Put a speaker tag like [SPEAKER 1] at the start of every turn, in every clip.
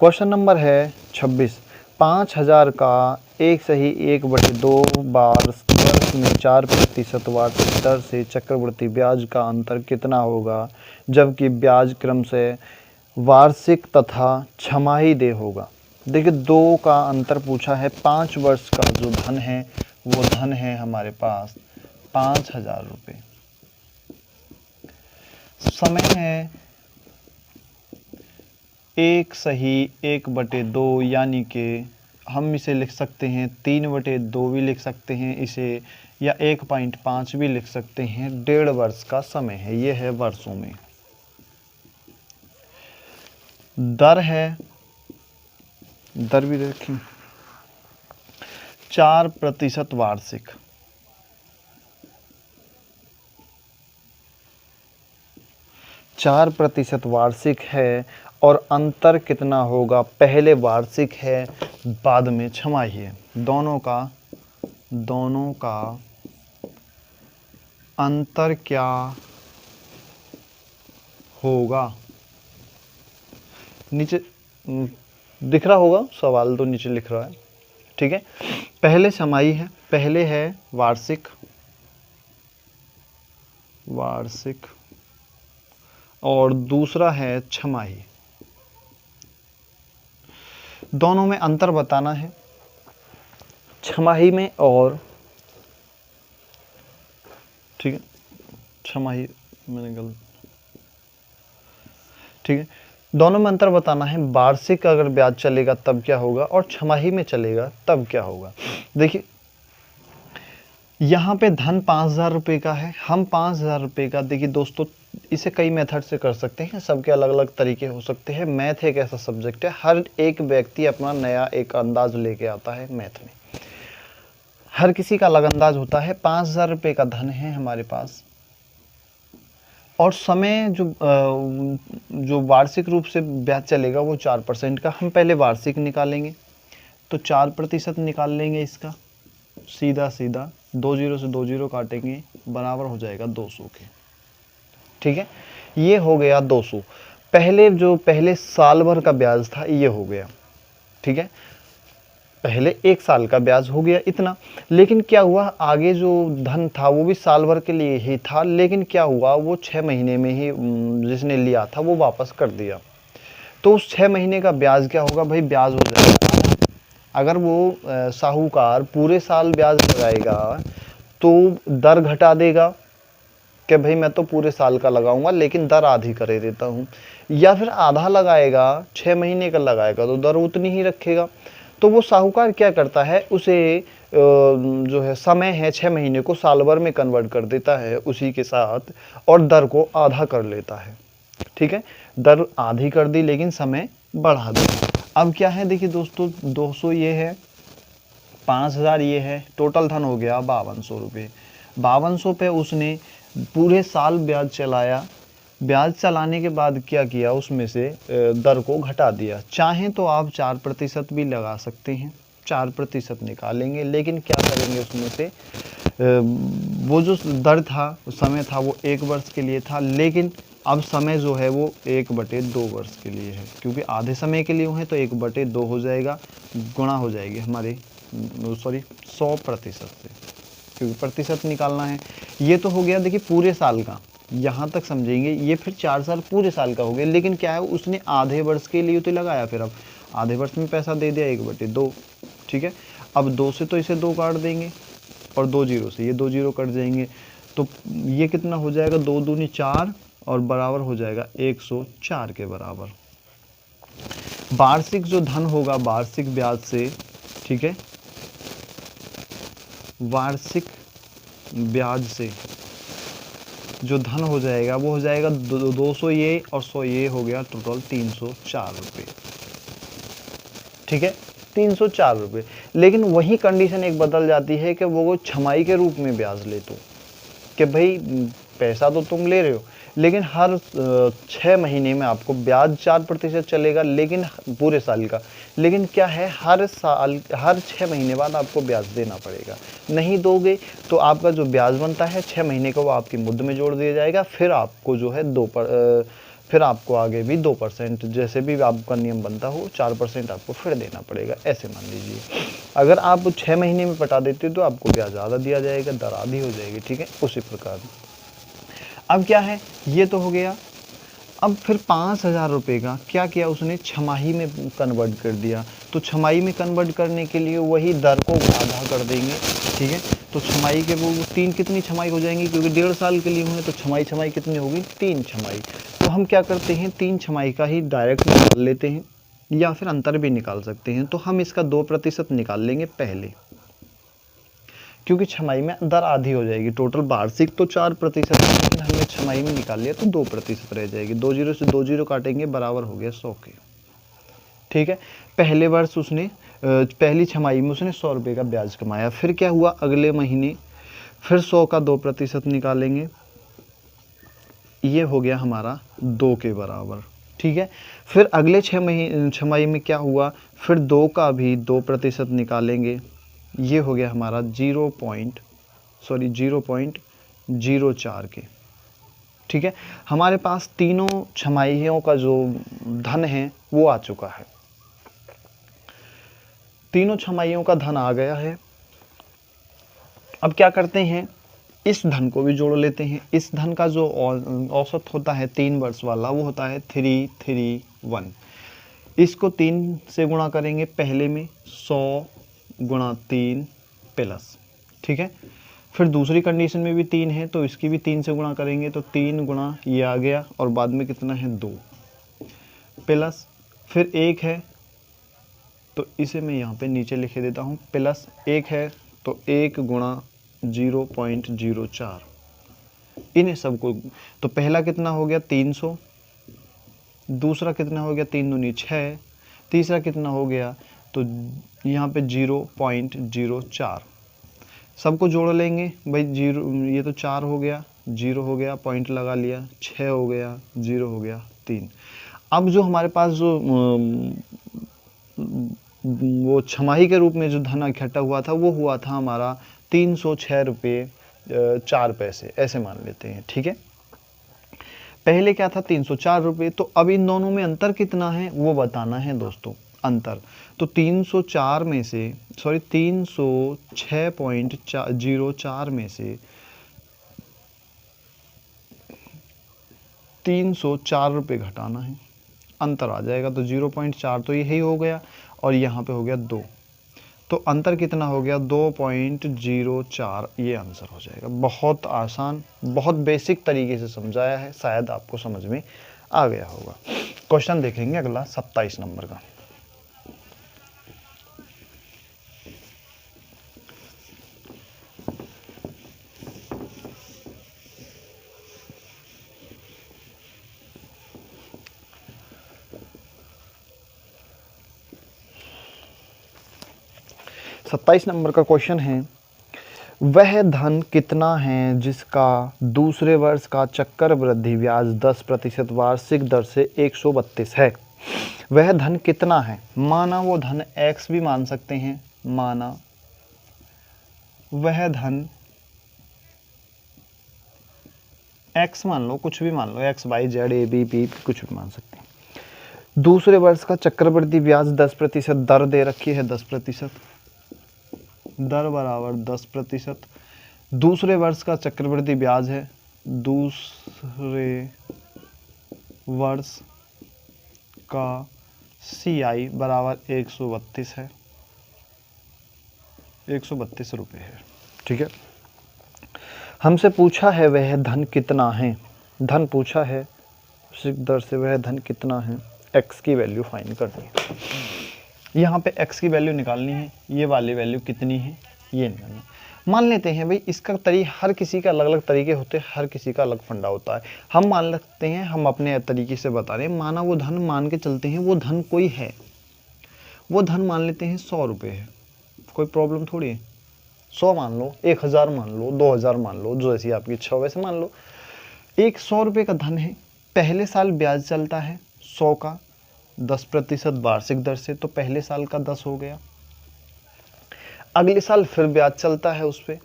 [SPEAKER 1] Question number है 26। 5000 का 1/2 बार वर्ष में 4% वार्षिक दर से चक्रवृद्धि ब्याज का अंतर कितना होगा, जबकि ब्याज क्रम से वार्षिक तथा छमाही दे होगा। देखिए, दो का अंतर पूछा है। 5 वर्ष का जो धन है वो धन है हमारे पास 5000 रुपये। समय है 1/2 यानी कि हम इसे लिख सकते हैं 3/2 भी लिख सकते हैं इसे, या 1.5 भी लिख सकते हैं। 1.5 वर्ष का समय है, ये है वर्षों में। दर है, दर भी देखें 4% वार्षिक। चार प्रतिशत वार्षिक है और अंतर कितना होगा, पहले वार्षिक है बाद में छमाही है। दोनों का अंतर क्या होगा। नीचे दिख रहा होगा, सवाल तो नीचे लिख रहा है, ठीक है। पहले छमाही है, पहले है वार्षिक और दूसरा है छमाही। दोनों में अंतर बताना है, छमाही में और, ठीक है, छमाही मैंने गलत, ठीक है। दोनों में अंतर बताना है। वार्षिक अगर ब्याज चलेगा तब क्या होगा और छमाही में चलेगा तब क्या होगा। देखिए, यहाँ पे धन 5000 रुपये का है, हम 5000 रुपये का, देखिए दोस्तों, इसे कई मेथड से कर सकते हैं, सबके अलग अलग तरीके हो सकते हैं। मैथ एक ऐसा सब्जेक्ट है, हर एक व्यक्ति अपना नया एक अंदाज लेके आता है मैथ में, हर किसी का अलग अंदाज होता है। 5000 रुपये का धन है हमारे पास और समय जो वार्षिक रूप से ब्याज चलेगा वो 4% का। हम पहले वार्षिक निकालेंगे तो 4% निकाल लेंगे इसका, सीधा 2 जीरो से 2 जीरो काटेंगे, बराबर हो जाएगा 200 के, ठीक है। ये हो गया 200। पहले साल भर का ब्याज था ये हो गया, ठीक है। पहले 1 साल का ब्याज हो गया इतना, लेकिन क्या हुआ, आगे जो धन था वो भी साल भर के लिए ही था, लेकिन क्या हुआ, वो 6 महीने में ही जिसने लिया था वो वापस कर दिया। तो उस 6 महीने का ब्याज क्या होगा भाई, ब्याज हो जाएगा। अगर वो साहूकार पूरे साल ब्याज लगाएगा तो दर घटा देगा कि भाई मैं तो पूरे साल का लगाऊंगा लेकिन दर आधी कर देता हूँ, या फिर आधा लगाएगा, 6 महीने का लगाएगा तो दर उतनी ही रखेगा। तो वो साहूकार क्या करता है, उसे जो है समय है 6 महीने को साल भर में कन्वर्ट कर देता है उसी के साथ, और दर को आधा कर लेता है, ठीक है। दर आधी कर दी लेकिन समय बढ़ा दिया। अब क्या है, देखिए दोस्तों, 200 ये है, 5000 ये है, टोटल धन हो गया 5200 रुपये। 5200 पे उसने पूरे साल ब्याज चलाया। ब्याज चलाने के बाद क्या किया, उसमें से दर को घटा दिया। चाहें तो आप 4% भी लगा सकते हैं, 4% निकालेंगे, लेकिन क्या करेंगे उसमें से वो जो दर था, समय था, वो 1 वर्ष के लिए था, लेकिन अब समय जो है वो 1/2 वर्ष के लिए है, क्योंकि आधे समय के लिए है तो 1/2 हो जाएगा, गुणा हो जाएगी हमारे 100% से, क्योंकि प्रतिशत निकालना है। ये तो हो गया देखिए पूरे साल का, यहाँ तक समझेंगे। ये फिर 4 साल पूरे साल का हो गया, लेकिन क्या है, उसने आधे वर्ष के लिए तो लगाया, फिर अब आधे वर्ष में पैसा दे दिया 1/2, ठीक है। अब 2 से तो इसे 2 काट देंगे और 2 जीरो से ये 2 जीरो कट जाएंगे, तो ये कितना हो जाएगा, 2 दूनी 4 और बराबर हो जाएगा 104 के बराबर। वार्षिक जो धन होगा वार्षिक ब्याज से, ठीक है, वार्षिक ब्याज से जो धन हो जाएगा वो हो जाएगा 200 ये और 100 ये, हो गया टोटल 304 रुपये, ठीक है, 304 रुपये। लेकिन वही कंडीशन एक बदल जाती है कि वो छमाही के रूप में ब्याज ले, तो कि भाई पैसा तो तुम ले रहे हो लेकिन हर 6 महीने में आपको ब्याज 4% चलेगा, लेकिन पूरे साल का, लेकिन क्या है, हर 6 महीने बाद आपको ब्याज देना पड़ेगा। नहीं दोगे तो आपका जो ब्याज बनता है 6 महीने का वो आपकी मुद्दे में जोड़ दिया जाएगा, फिर आपको जो है फिर आपको आगे भी 2% जैसे भी आपका नियम बनता हो 4% आपको फिर देना पड़ेगा। ऐसे मान लीजिए अगर आप 6 महीने में पटा देते हो तो आपको ब्याज ज़्यादा दिया जाएगा, दर आधी हो जाएगी, ठीक है। उसी प्रकार अब क्या है, ये तो हो गया। अब फिर 5,000 रुपये का क्या किया उसने, छमाही में कन्वर्ट कर दिया। तो छमाही में कन्वर्ट करने के लिए वही दर को आधा कर देंगे, ठीक है। तो छमाही के वो तीन कितनी छमाही हो जाएंगी, क्योंकि 1.5 साल के लिए हुए तो छमाही कितनी होगी, 3 छमाही। तो हम क्या करते हैं, 3 छमाही का ही डायरेक्ट निकाल लेते हैं, या फिर अंतर भी निकाल सकते हैं। तो हम इसका 2% निकाल लेंगे पहले, क्योंकि छमाही में दर आधी हो जाएगी। टोटल वार्षिक तो 4% है, लेकिन हमने छमाही में निकाल लिया तो 2% रह जाएगी। 2 जीरो से 2 जीरो काटेंगे, बराबर हो गया 100 के, ठीक है। पहले वर्ष उसने पहली छमाही में उसने 100 रुपये का ब्याज कमाया। फिर क्या हुआ, अगले महीने फिर 100 का 2% निकालेंगे, ये हो गया हमारा 2 के बराबर, ठीक है। फिर अगले छमाही में क्या हुआ, फिर 2 का भी 2% निकालेंगे, ये हो गया हमारा 0.04 के, ठीक है। हमारे पास तीनों छमाहियों का जो धन है वो आ चुका है, तीनों छमाहियों का धन आ गया है। अब क्या करते हैं, इस धन को भी जोड़ लेते हैं। इस धन का जो औसत होता है 3 वर्ष वाला, वो होता है 331। इसको 3 से गुणा करेंगे, पहले में 100 गुणा 3 प्लस, ठीक है। फिर दूसरी कंडीशन में भी 3 है तो इसकी भी 3 से गुणा करेंगे, तो 3 गुणा ये आ गया, और बाद में कितना है 2 प्लस, फिर 1 है तो इसे मैं यहाँ पे नीचे लिखे देता हूँ, प्लस 1 है तो 1 गुणा 0.04, इन्हें सबको, तो पहला कितना हो गया 300, दूसरा कितना हो गया 3 दूनी 6, तीसरा कितना हो गया, तो यहाँ पे 0.04, सबको जोड़ लेंगे भाई, 0 ये तो 4 हो गया, 0 हो गया, पॉइंट लगा लिया, 6 हो गया, 0 हो गया, 3। अब जो हमारे पास जो वो छमाही के रूप में जो धन इकट्ठा हुआ था वो हुआ था हमारा 306 रुपये 4 पैसे, ऐसे मान लेते हैं, ठीक है। पहले क्या था 304 रुपये, तो अब इन दोनों में अंतर कितना है वो बताना है दोस्तों, अंतर। तो 306 में से 306.04 में से 304 रुपये घटाना है, अंतर आ जाएगा। तो 0.4 तो यही हो गया, और यहाँ पे हो गया 2, तो अंतर कितना हो गया 2.04, ये आंसर हो जाएगा। बहुत आसान, बहुत बेसिक तरीके से समझाया है, शायद आपको समझ में आ गया होगा। क्वेश्चन देखेंगे अगला 27 नंबर का। सत्ताईस नंबर का क्वेश्चन है, वह धन कितना है जिसका दूसरे वर्ष का चक्कर वृद्धि ब्याज 10% वार्षिक दर से 132 है। वह धन कितना है, माना वो धन x भी मान सकते हैं, माना वह धन x मान लो, कुछ भी मान लो, x y z a b p कुछ भी मान सकते हैं। दूसरे वर्ष का चक्रवृद्धि ब्याज 10%, दर दे रखी है 10%, दर बराबर 10%। दूसरे वर्ष का चक्रवृद्धि ब्याज है, दूसरे वर्ष का CI बराबर 132 है, 132 रुपये है, ठीक है। हमसे पूछा है वह धन कितना है, धन पूछा है वार्षिक दर से, वह धन कितना है, x की वैल्यू फाइंड करनी है। यहाँ पे x की वैल्यू निकालनी है, ये वाली वैल्यू कितनी है ये निकालनी है। मान लेते हैं भाई, इसका हर किसी का अलग अलग तरीके होते हैं, हर किसी का अलग फंडा होता है। हम मान लेते हैं, हम अपने तरीके से बता रहे हैं, माना वो धन मान के चलते हैं, वो धन कोई है, वो धन मान लेते हैं 100 रुपये है, कोई प्रॉब्लम थोड़ी है। 100 मान लो, 1000 मान लो, 2000 मान लो, जो ऐसी आपकी इच्छा हो वैसे मान लो। एक 100 रुपये का धन है, पहले साल ब्याज चलता है 100 का 10% वार्षिक दर से, तो पहले साल का 10 हो गया। अगले साल फिर ब्याज चलता है उस पर,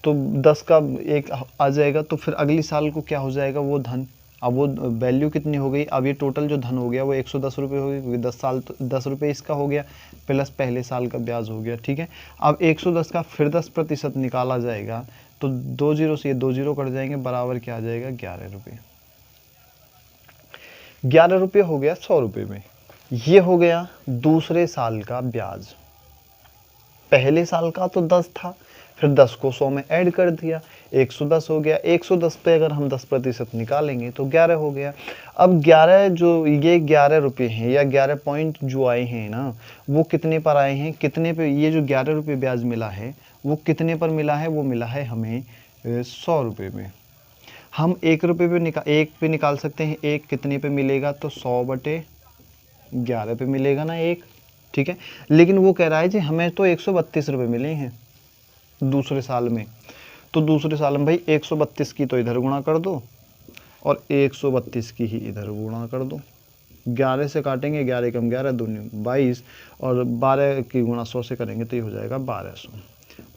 [SPEAKER 1] तो 10 का 1 आ जाएगा, तो फिर अगले साल को क्या हो जाएगा, वो धन अब वो वैल्यू कितनी हो गई, अब ये टोटल जो धन हो गया वो 110 रुपये हो गई, क्योंकि 10 साल तो 10 रुपये इसका हो गया प्लस पहले साल का ब्याज हो गया। ठीक है, अब 110 का फिर 10% निकाला जाएगा तो 2 जीरो से ये 2 जीरो कट जाएंगे, बराबर क्या आ जाएगा 11 रुपये। 11 रुपये हो गया 100 रुपये में। ये हो गया दूसरे साल का ब्याज। पहले साल का तो 10 था, फिर 10 को 100 में ऐड कर दिया, 110 हो गया। 110 पे अगर हम 10% निकालेंगे तो 11 हो गया। अब 11 जो ये 11 रुपये हैं या 11 पॉइंट जो आए हैं ना, वो कितने पर आए हैं, कितने पे ये जो 11 रुपये ब्याज मिला है वो कितने पर मिला है, वो मिला है हमें 100 रुपये में। हम 1 रुपये पे एक पे निकाल सकते हैं, एक कितने पे मिलेगा, तो 100/11 पे मिलेगा ना एक। ठीक है, लेकिन वो कह रहा है जी हमें तो 132 रुपये मिले हैं दूसरे साल में। तो दूसरे साल में भाई 132 की तो इधर गुणा कर दो और 132 की ही इधर गुणा कर दो। 11 से काटेंगे, 11 कम 11 दूनी 22 और 12 की गुणा 100 से करेंगे तो ये हो जाएगा 1200।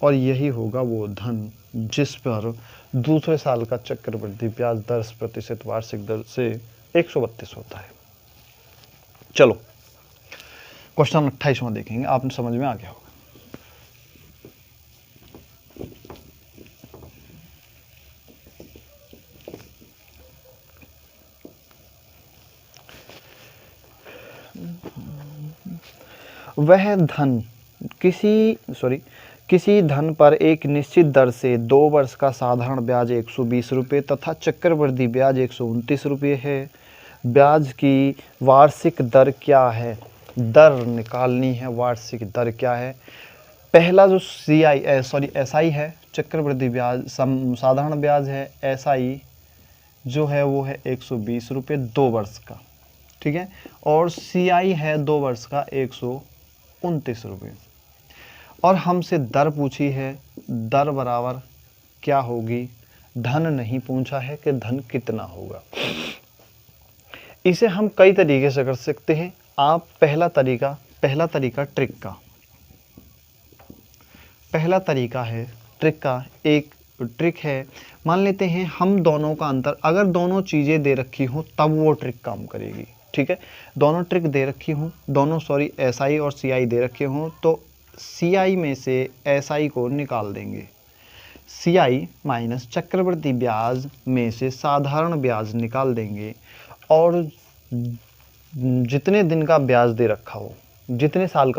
[SPEAKER 1] और यही होगा वो धन जिस पर दूसरे साल का चक्रवृद्धि ब्याज 10% वार्षिक दर से 132 होता है। चलो क्वेश्चन 28वां देखेंगे, आपने समझ में आ गया होगा। वह धन किसी धन पर एक निश्चित दर से 2 वर्ष का साधारण ब्याज 120 रुपये तथा चक्रवृद्धि ब्याज 129 रुपये है। ब्याज की वार्षिक दर क्या है, दर निकालनी है, वार्षिक दर क्या है। पहला जो एसआई है, चक्रवृद्धि ब्याज साधारण ब्याज है, एसआई जो है वो है 120 रुपये 2 वर्ष का। ठीक है, और सीआई है 2 वर्ष का 129 रुपये। और हमसे दर पूछी है, दर बराबर क्या होगी, धन नहीं पूछा है कि धन कितना होगा। इसे हम कई तरीके से कर सकते हैं। आप पहला तरीका ट्रिक का, पहला तरीका है ट्रिक का। एक ट्रिक है, मान लेते हैं हम दोनों का अंतर, अगर दोनों चीज़ें दे रखी हो तब वो ट्रिक काम करेगी। ठीक है, दोनों ट्रिक दे रखी हूँ, दोनों एसआई और सीआई दे रखे हों तो सीआई में से एसआई को निकाल देंगे, सीआई माइनस चक्रवृद्धि ब्याज में से साधारण ब्याज निकाल देंगे, और जितने दिन का ब्याज दे रखा हो, जितने साल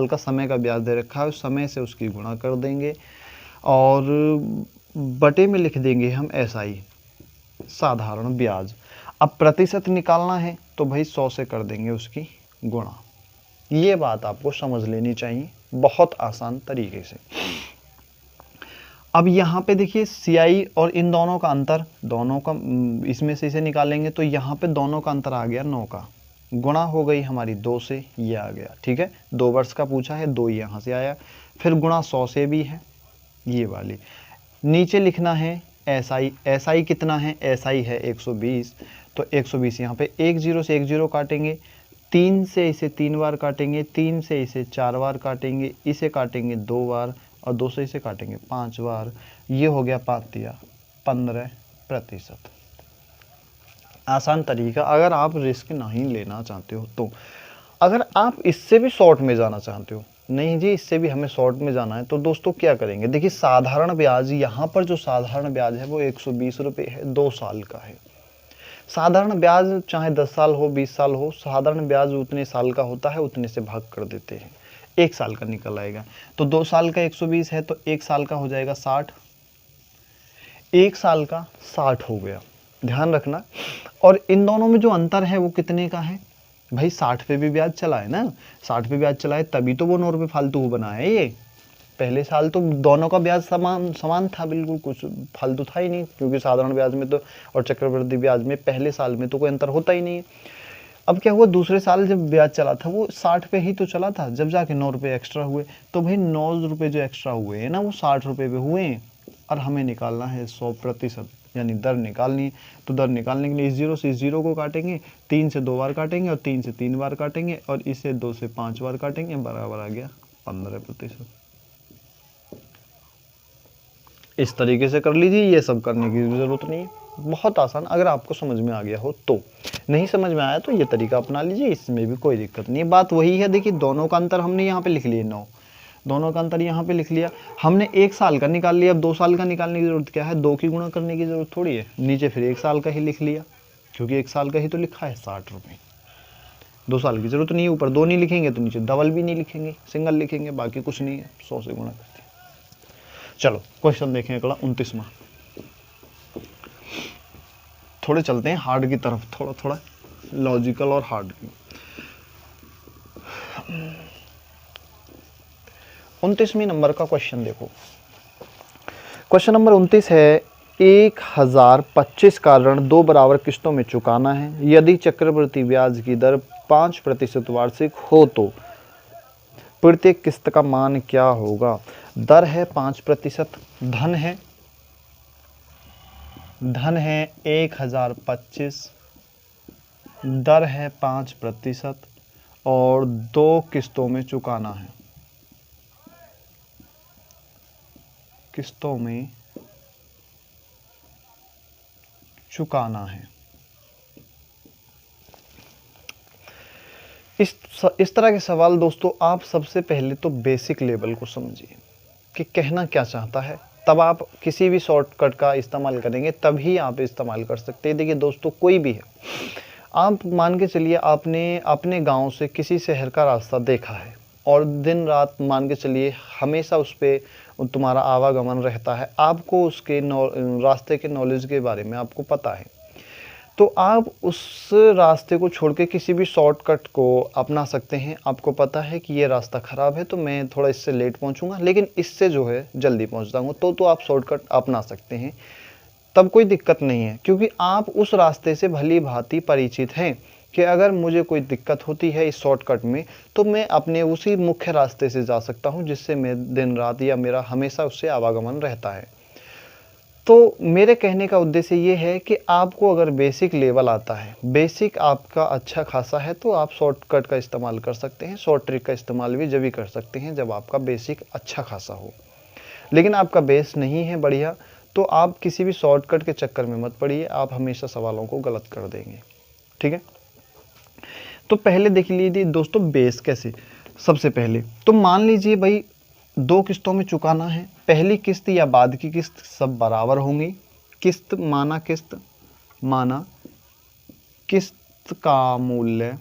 [SPEAKER 1] का समय का ब्याज दे रखा है उस समय से उसकी गुणा कर देंगे और बटे में लिख देंगे हम एसआई साधारण ब्याज। अब प्रतिशत निकालना है तो भाई 100 से कर देंगे उसकी गुणा। ये बात आपको समझ लेनी चाहिए बहुत आसान तरीके से। अब यहाँ पे देखिए सीआई और इन दोनों का अंतर, दोनों का इसमें से इसे निकालेंगे तो यहाँ पे दोनों का अंतर आ गया 9 का, गुणा हो गई हमारी 2 से, ये आ गया। ठीक है, 2 वर्ष का पूछा है, 2 यहाँ से आया, फिर गुणा 100 से भी है ये वाली। नीचे लिखना है एसआई, एसआई कितना है, एसआई है 120, तो 120 यहाँ पे 1 जीरो से 1 जीरो काटेंगे, 3 से इसे 3 बार काटेंगे, 3 से इसे 4 बार काटेंगे, इसे काटेंगे 2 बार और 2 से इसे काटेंगे 5 बार। ये हो गया 15%। आसान तरीका, अगर आप रिस्क नहीं लेना चाहते हो तो। अगर आप इससे भी शॉर्ट में जाना चाहते हो, नहीं जी इससे भी हमें शॉर्ट में जाना है, तो दोस्तों क्या करेंगे, देखिए साधारण ब्याज, यहाँ पर जो साधारण ब्याज है वो 120 रुपये है, 2 साल का है। साधारण ब्याज चाहे 10 साल हो 20 साल हो, साधारण ब्याज उतने साल का होता है, उतने से भाग कर देते हैं, 1 साल का निकल आएगा। तो 2 साल का 120 है तो 1 साल का हो जाएगा 60, 1 साल का 60 हो गया, ध्यान रखना। और इन दोनों में जो अंतर है वो कितने का है, भाई 60 पे भी ब्याज चला है ना, 60 पे ब्याज चला है तभी तो वो 9 रुपये फालतू बना है। ये पहले साल तो दोनों का ब्याज समान था, बिल्कुल कुछ फालतू था ही नहीं, क्योंकि साधारण ब्याज में तो और चक्रवृद्धि ब्याज में पहले साल में तो कोई अंतर होता ही नहीं है। अब क्या हुआ, दूसरे साल जब ब्याज चला था वो 60 पे ही तो चला था, जब जाके 9 रुपये एक्स्ट्रा हुए, तो भाई 9 रुपये जो एक्स्ट्रा हुए हैं ना वो 60 रुपये पे हुए हैं, और हमें निकालना है 100%, यानी दर निकालनी है। तो दर निकालने के लिए इस जीरो से इस जीरो को काटेंगे, 3 से 2 बार काटेंगे और 3 से 3 बार काटेंगे और इसे 2 से 5 बार काटेंगे, बराबर आ गया 15%। इस तरीके से कर लीजिए, ये सब करने की जरूरत नहीं है। बहुत आसान, अगर आपको समझ में आ गया हो तो। नहीं समझ में आया तो ये तरीका अपना लीजिए, इसमें भी कोई दिक्कत नहीं है। बात वही है, देखिए दोनों का अंतर हमने यहाँ पे लिख लिया 9, दोनों का अंतर यहाँ पे लिख लिया। हमने 1 साल का निकाल लिया, अब 2 साल का निकालने की जरूरत क्या है, 2 की गुणा करने की जरूरत थोड़ी है। नीचे फिर 1 साल का ही लिख लिया, क्योंकि 1 साल का ही तो लिखा है 60 रुपये। 2 साल की जरूरत नहीं है, ऊपर 2 नहीं लिखेंगे तो नीचे डबल भी नहीं लिखेंगे, सिंगल लिखेंगे, बाकी कुछ नहीं है, 100 से गुणा करते हैं। चलो क्वेश्चन देखें अगला 29वां। थोड़े चलते हैं हार्ड की तरफ, थोड़ा थोड़ा लॉजिकल और हार्ड की। 29वीं नंबर का क्वेश्चन देखो। क्वेश्चन नंबर 29 है, 1025 का ऋण 2 बराबर किस्तों में चुकाना है। यदि चक्रवृद्धि ब्याज की दर 5% वार्षिक हो तो प्रत्येक किस्त का मान क्या होगा। दर है 5%, धन है 1025, दर है 5% और 2 किस्तों में चुकाना है, किस्तों में चुकाना है। इस तरह के सवाल दोस्तों आप सबसे पहले तो बेसिक लेवल को समझिए कि कहना क्या चाहता है, तब आप किसी भी शॉर्टकट का इस्तेमाल करेंगे, तभी आप इस्तेमाल कर सकते हैं। देखिए दोस्तों, कोई भी है, आप मान के चलिए आपने अपने गांव से किसी शहर का रास्ता देखा है और दिन रात मान के चलिए हमेशा उस पर तुम्हारा आवागमन रहता है, आपको उसके रास्ते के नॉलेज के बारे में आपको पता है, तो आप उस रास्ते को छोड़ के किसी भी शॉर्टकट को अपना सकते हैं। आपको पता है कि ये रास्ता ख़राब है तो मैं थोड़ा इससे लेट पहुंचूंगा, लेकिन इससे जो है जल्दी पहुंच जाऊंगा, तो आप शॉर्टकट अपना सकते हैं, तब कोई दिक्कत नहीं है, क्योंकि आप उस रास्ते से भली भांति परिचित हैं कि अगर मुझे कोई दिक्कत होती है इस शॉर्टकट में तो मैं अपने उसी मुख्य रास्ते से जा सकता हूं, जिससे मैं दिन रात या मेरा हमेशा उससे आवागमन रहता है। तो मेरे कहने का उद्देश्य ये है कि आपको अगर बेसिक लेवल आता है, बेसिक आपका अच्छा खासा है, तो आप शॉर्टकट का इस्तेमाल कर सकते हैं, शॉर्ट ट्रिक का इस्तेमाल भी जब भी कर सकते हैं जब आपका बेसिक अच्छा खासा हो। लेकिन आपका बेस नहीं है बढ़िया, तो आप किसी भी शॉर्टकट के चक्कर में मत पड़िए, आप हमेशा सवालों को गलत कर देंगे। ठीक है, तो पहले देख लीजिए दोस्तों बेस कैसे। सबसे पहले तो मान लीजिए भाई 2 किस्तों में चुकाना है, पहली किस्त या बाद की किस्त सब बराबर होंगी। किस्त माना किस्त का मूल्य,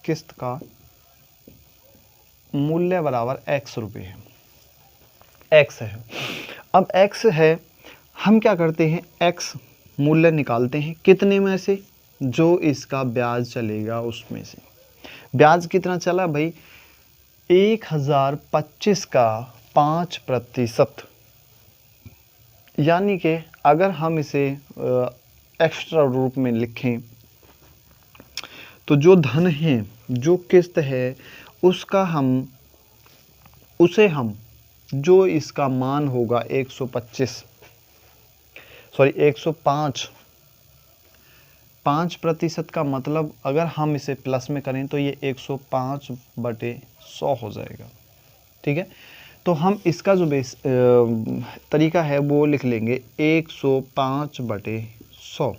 [SPEAKER 1] किस्त का मूल्य बराबर x रुपये है, x है। अब x है, हम क्या करते हैं, x मूल्य निकालते हैं कितने में से, जो इसका ब्याज चलेगा उसमें से। ब्याज कितना चला भाई, 1025 का 5%, यानी कि अगर हम इसे एक्स्ट्रा रूप में लिखें तो जो धन है, जो किस्त है, उसे हम जो इसका मान होगा 5% का मतलब अगर हम इसे प्लस में करें तो ये 105/100 हो जाएगा। ठीक है, तो हम इसका जो तरीका है वो लिख लेंगे 105/100,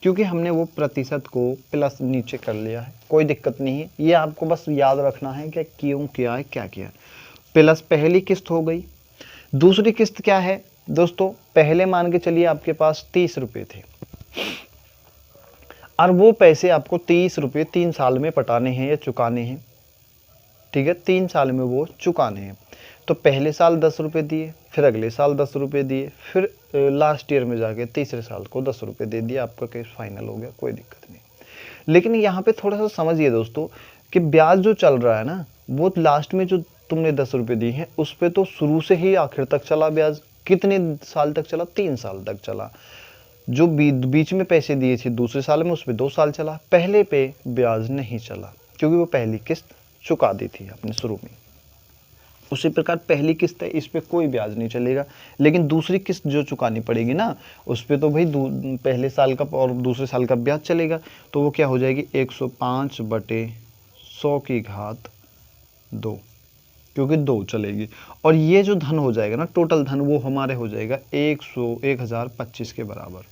[SPEAKER 1] क्योंकि हमने वो प्रतिशत को प्लस नीचे कर लिया है, कोई दिक्कत नहीं है। ये आपको बस याद रखना है कि क्यों किया है, क्या किया। प्लस पहली किस्त हो गई। दूसरी किस्त क्या है दोस्तों, पहले मान के चलिए आपके पास 30 रुपये थे और वो पैसे आपको 30 रुपये 3 साल में पटाने हैं या चुकाने हैं। ठीक है, 3 साल में वो चुकाने हैं, तो पहले साल 10 रुपये दिए, फिर अगले साल 10 रुपये दिए, फिर लास्ट ईयर में जाके तीसरे साल को 10 रुपये दे दिया, आपका केस फाइनल हो गया, कोई दिक्कत नहीं। लेकिन यहाँ पे थोड़ा सा समझिए दोस्तों कि ब्याज जो चल रहा है ना, वो लास्ट में जो तुमने 10 रुपये दिए हैं उस पर तो शुरू से ही आखिर तक चला ब्याज। कितने साल तक चला, 3 साल तक चला। जो बीच में पैसे दिए थे दूसरे साल में, उस पर 2 साल चला, पहले पे ब्याज नहीं चला, क्योंकि वो पहली किस्त चुका दी थी आपने शुरू में। उसी प्रकार पहली किस्त है, इस पे कोई ब्याज नहीं चलेगा, लेकिन दूसरी किस्त जो चुकानी पड़ेगी ना, उस पे तो भाई पहले साल का और दूसरे साल का ब्याज चलेगा। तो वो क्या हो जाएगी, 105/100 की घात 2। क्योंकि 2 चलेगी। और ये जो धन हो जाएगा ना, टोटल धन, वो हमारे हो जाएगा 1025 के बराबर।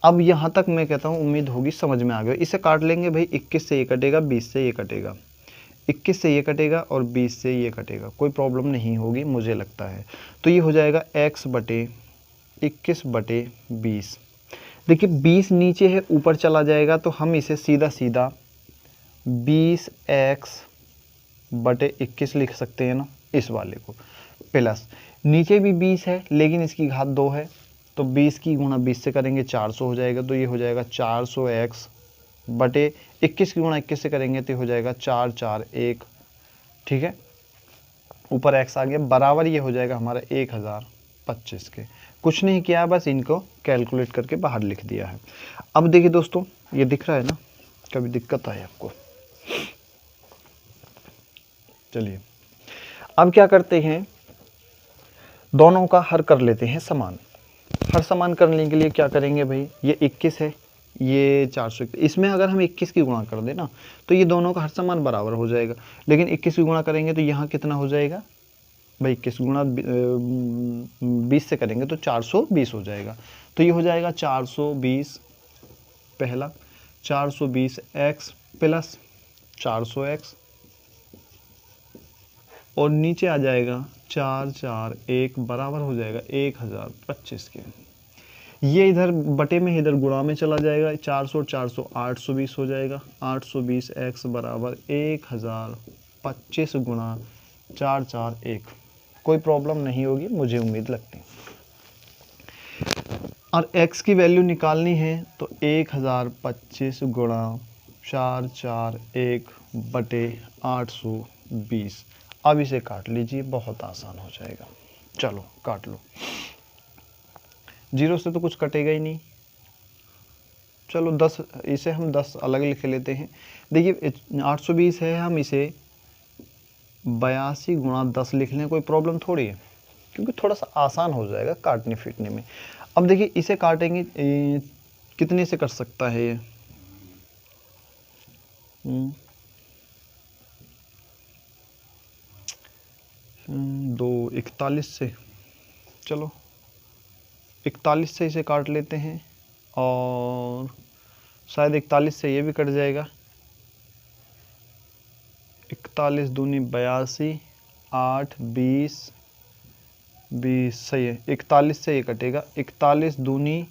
[SPEAKER 1] अब यहाँ तक मैं कहता हूँ उम्मीद होगी समझ में आ गया। इसे काट लेंगे भाई, 21 से ये कटेगा, 20 से ये कटेगा, 21 से ये कटेगा और 20 से ये कटेगा, कोई प्रॉब्लम नहीं होगी मुझे लगता है। तो ये हो जाएगा x बटे 21/20। देखिए 20 नीचे है, ऊपर चला जाएगा, तो हम इसे सीधा सीधा 20x/21 लिख सकते हैं ना, इस वाले को। प्लस नीचे भी 20 है लेकिन इसकी घात 2 है, तो 20 की गुणा 20 से करेंगे 400 हो जाएगा, तो ये हो जाएगा 400x/21 की गुणा 21 से करेंगे तो हो जाएगा 441। ठीक है, ऊपर x आ गया, बराबर ये हो जाएगा हमारा 1025 के। कुछ नहीं किया, बस इनको कैलकुलेट करके बाहर लिख दिया है। अब देखिए दोस्तों, ये दिख रहा है ना, कभी दिक्कत आए आपको? चलिए अब क्या करते हैं, दोनों का हर कर लेते हैं समान। हर समान करने के लिए क्या करेंगे भाई, ये 21 है, ये 400, इसमें अगर हम 21 की गुणा कर दें ना तो ये दोनों का हर समान बराबर हो जाएगा। लेकिन 21 की गुणा करेंगे तो यहाँ कितना हो जाएगा भाई, 21 गुणा 20 से करेंगे तो 420 हो जाएगा। तो ये हो जाएगा 420, पहला 420x प्लस 400x, और नीचे आ जाएगा 441 बराबर हो जाएगा 1025 के। ये इधर बटे में इधर गुणा में चला जाएगा, 400 400 820 हो जाएगा, 820x बराबर 1025 गुणा 441। कोई प्रॉब्लम नहीं होगी मुझे उम्मीद लगती है। और x की वैल्यू निकालनी है तो 1025 गुणा 441 बटे 820। अब इसे काट लीजिए, बहुत आसान हो जाएगा। चलो काट लो, 0 से तो कुछ कटेगा ही नहीं। चलो 10, इसे हम 10 अलग लिख लेते हैं। देखिए 820 है, हम इसे 82 गुणा 10 लिख लें, कोई प्रॉब्लम थोड़ी है, क्योंकि थोड़ा सा आसान हो जाएगा काटने फीटने में। अब देखिए इसे काटेंगे, कितने से कर सकता है ये, 41 से, चलो 41 से इसे काट लेते हैं, और शायद 41 से ये भी कट जाएगा। 41 दूनी 82, 8 20 20, सही है, 41 से ये कटेगा, 41 दूनी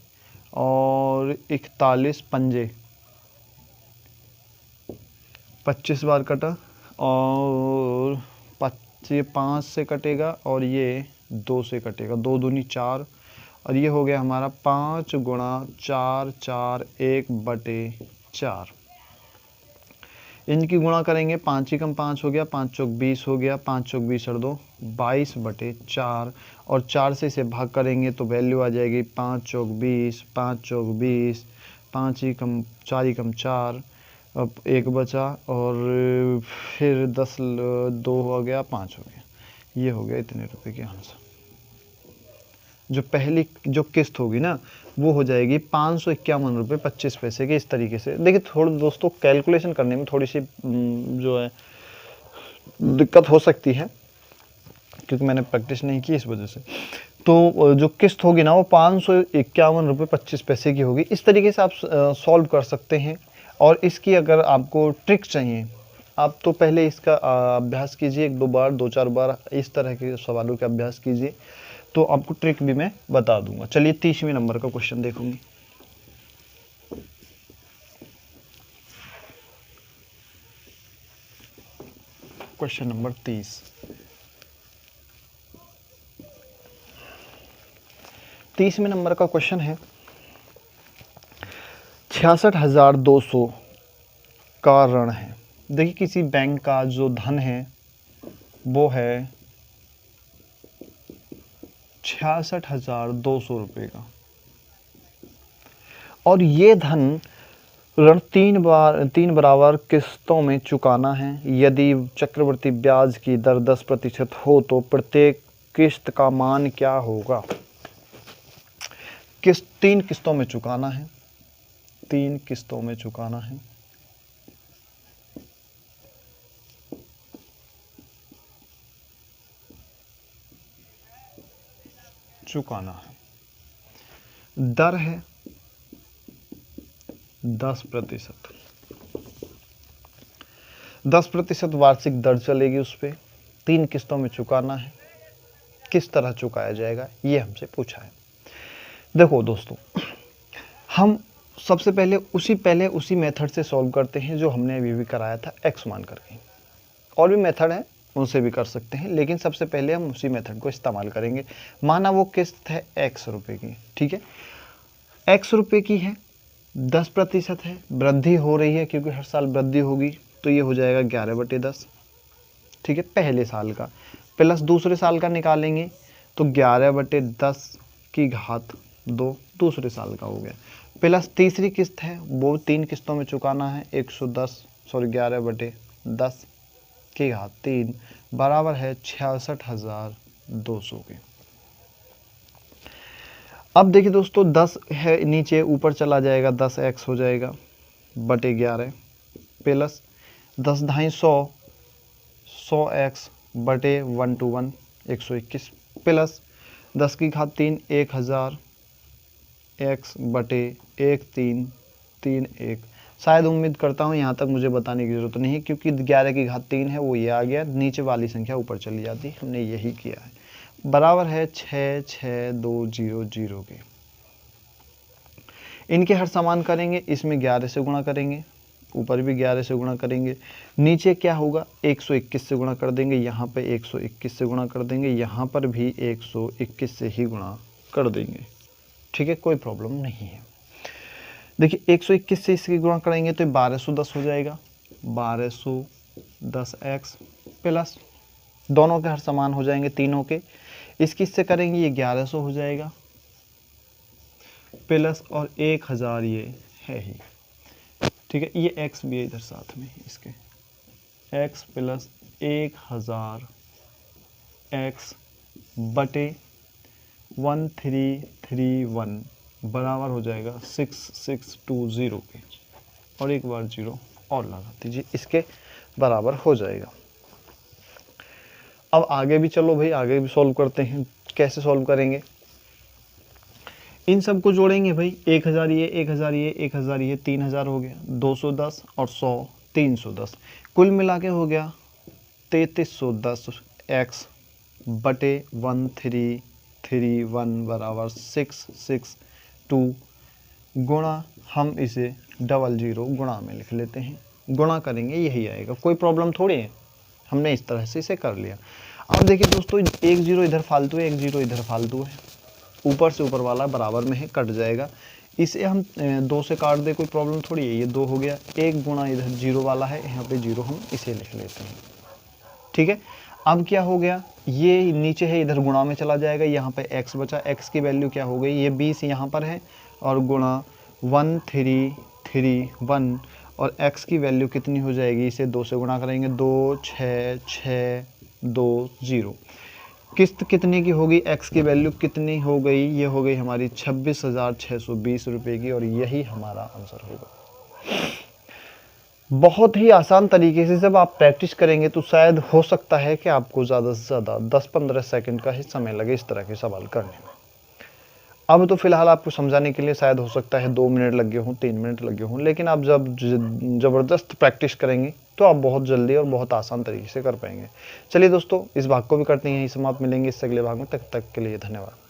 [SPEAKER 1] और 41 पंजे, 25 बार कटा, और 5 से कटेगा और ये 2 से कटेगा, 2 दूनी 4, और ये हो गया हमारा 5 गुणा 441/4। इनकी गुणा करेंगे, 5 ही कम 5 हो गया, 5 चौक 20 हो गया, 5 चौक 20 और 2 22/4, और 4 से इसे भाग करेंगे तो वैल्यू आ जाएगी 5 चौक 20, 5 चौक 20, 5 ही कम 4 ही कम 4, अब 1 बचा, और फिर 10 2 हो गया, 5 हो गया। ये हो गया इतने रुपए के आंसर। जो पहली जो किस्त होगी ना वो हो जाएगी 551 रुपये 25 पैसे के। इस तरीके से देखिए, थोड़ा दोस्तों कैलकुलेशन करने में थोड़ी सी जो है दिक्कत हो सकती है, क्योंकि मैंने प्रैक्टिस नहीं की इस वजह से। तो जो किस्त होगी ना वो 551 रुपये 25 पैसे की होगी। इस तरीके से आप सॉल्व कर सकते हैं। और इसकी अगर आपको ट्रिक चाहिए, आप तो पहले इसका अभ्यास कीजिए, 1-2 बार 2-4 बार इस तरह के सवालों का अभ्यास कीजिए, तो आपको ट्रिक भी मैं बता दूंगा। चलिए 30वें नंबर का क्वेश्चन देखूंगी। क्वेश्चन नंबर 30वें नंबर का क्वेश्चन है, 66,200 का ऋण है। देखिए किसी बैंक का जो धन है वो है 66,200 रुपये का, और ये धन ऋण 3 बराबर किस्तों में चुकाना है। यदि चक्रवृद्धि ब्याज की दर 10% हो तो प्रत्येक किस्त का मान क्या होगा? 3 किस्तों में चुकाना है, 3 किस्तों में चुकाना है। चुकाना है। दर है 10%। 10% वार्षिक दर चलेगी उस पर। 3 किस्तों में चुकाना है। किस तरह चुकाया जाएगा ये हमसे पूछा है। देखो दोस्तों, हम सबसे पहले उसी मेथड से सॉल्व करते हैं जो हमने अभी भी कराया था, x मान करके। और भी मेथड है, उनसे भी कर सकते हैं, लेकिन सबसे पहले हम उसी मेथड को इस्तेमाल करेंगे। माना वो किस्त है x रुपए की, ठीक है, x रुपए की है, 10% है, वृद्धि हो रही है क्योंकि हर साल वृद्धि होगी, तो ये हो जाएगा 11/10, ठीक है, पहले साल का। प्लस दूसरे साल का निकालेंगे तो 11/10 की घात 2 दूसरे साल का हो गया। प्लस तीसरी किस्त है, वो 3 किस्तों में चुकाना है, 11/10 की घात 3 बराबर है 66,200 के। अब देखिए दोस्तों, 10 है नीचे, ऊपर चला जाएगा, 10x हो जाएगा बटे 11 प्लस 10 ढाई 100x बटे 1 to 1 121 प्लस 10 की घात 3 1000 x बटे 1331। शायद उम्मीद करता हूँ यहाँ तक मुझे बताने की ज़रूरत नहीं है, क्योंकि 11 की घात 3 है, वो ये आ गया, नीचे वाली संख्या ऊपर चली जाती, हमने यही किया है। बराबर है 66,200 के। इनके हर समान करेंगे, इसमें 11 से गुणा करेंगे, ऊपर भी 11 से गुणा करेंगे, नीचे क्या होगा 121 से गुणा कर देंगे, यहाँ पे 121 से गुणा कर देंगे, यहाँ पर भी 121 से ही गुणा कर देंगे, ठीक है, कोई प्रॉब्लम नहीं है। देखिए 121 से इसकी गुणा करेंगे तो 1210 हो जाएगा, 1210x प्लस दोनों के हर समान हो जाएंगे, तीनों के, इसकी इससे करेंगे ये 1100 हो जाएगा प्लस और 1000 ये है ही, ठीक है, ये x भी है इधर साथ में इसके, x प्लस 1000x बटे 1331 बराबर हो जाएगा 6620 के, और एक बार 0 और लगा दीजिए, इसके बराबर हो जाएगा। अब आगे भी चलो भाई, आगे भी सॉल्व करते हैं। कैसे सॉल्व करेंगे, इन सब को जोड़ेंगे भाई, 1000 ये 1000 ये 1000 ये 3000 हो गया, 210 और 100 310, कुल मिला के हो गया 3310x बटे 1331 बराबर 662 गुणा, हम इसे 00 गुणा में लिख लेते हैं, गुणा करेंगे यही आएगा, कोई प्रॉब्लम थोड़ी है, हमने इस तरह से इसे कर लिया। अब देखिए दोस्तों, 1 0 इधर फालतू है, 1 0 इधर फालतू है, ऊपर से ऊपर वाला बराबर में है, कट जाएगा, इसे हम 2 से काट दे, कोई प्रॉब्लम थोड़ी है, ये 2 हो गया, 1 गुणा इधर 0 वाला है, यहाँ पे 0 हम इसे लिख लेते हैं, ठीक है। अब क्या हो गया, ये नीचे है, इधर गुणा में चला जाएगा, यहाँ पे x बचा, x की वैल्यू क्या हो गई, ये 20 यहाँ पर है, और गुणा 1331, और x की वैल्यू कितनी हो जाएगी, इसे 2 से गुणा करेंगे, 26620। किस्त कितने की होगी, x की वैल्यू कितनी हो गई, ये हो गई हमारी 26,620 रुपये की, और यही हमारा आंसर होगा। बहुत ही आसान तरीके से जब आप प्रैक्टिस करेंगे तो शायद हो सकता है कि आपको ज़्यादा से ज़्यादा 10-15 सेकंड का ही समय लगे इस तरह के सवाल करने में। अब तो फिलहाल आपको समझाने के लिए शायद हो सकता है 2 मिनट लगे हों, 3 मिनट लगे हों, लेकिन आप जब ज़बरदस्त प्रैक्टिस करेंगे तो आप बहुत जल्दी और बहुत आसान तरीके से कर पाएंगे। चलिए दोस्तों, इस भाग को भी करते हैं यहीं समाप्त, मिलेंगे इससे अगले भाग में, तब तक के लिए धन्यवाद।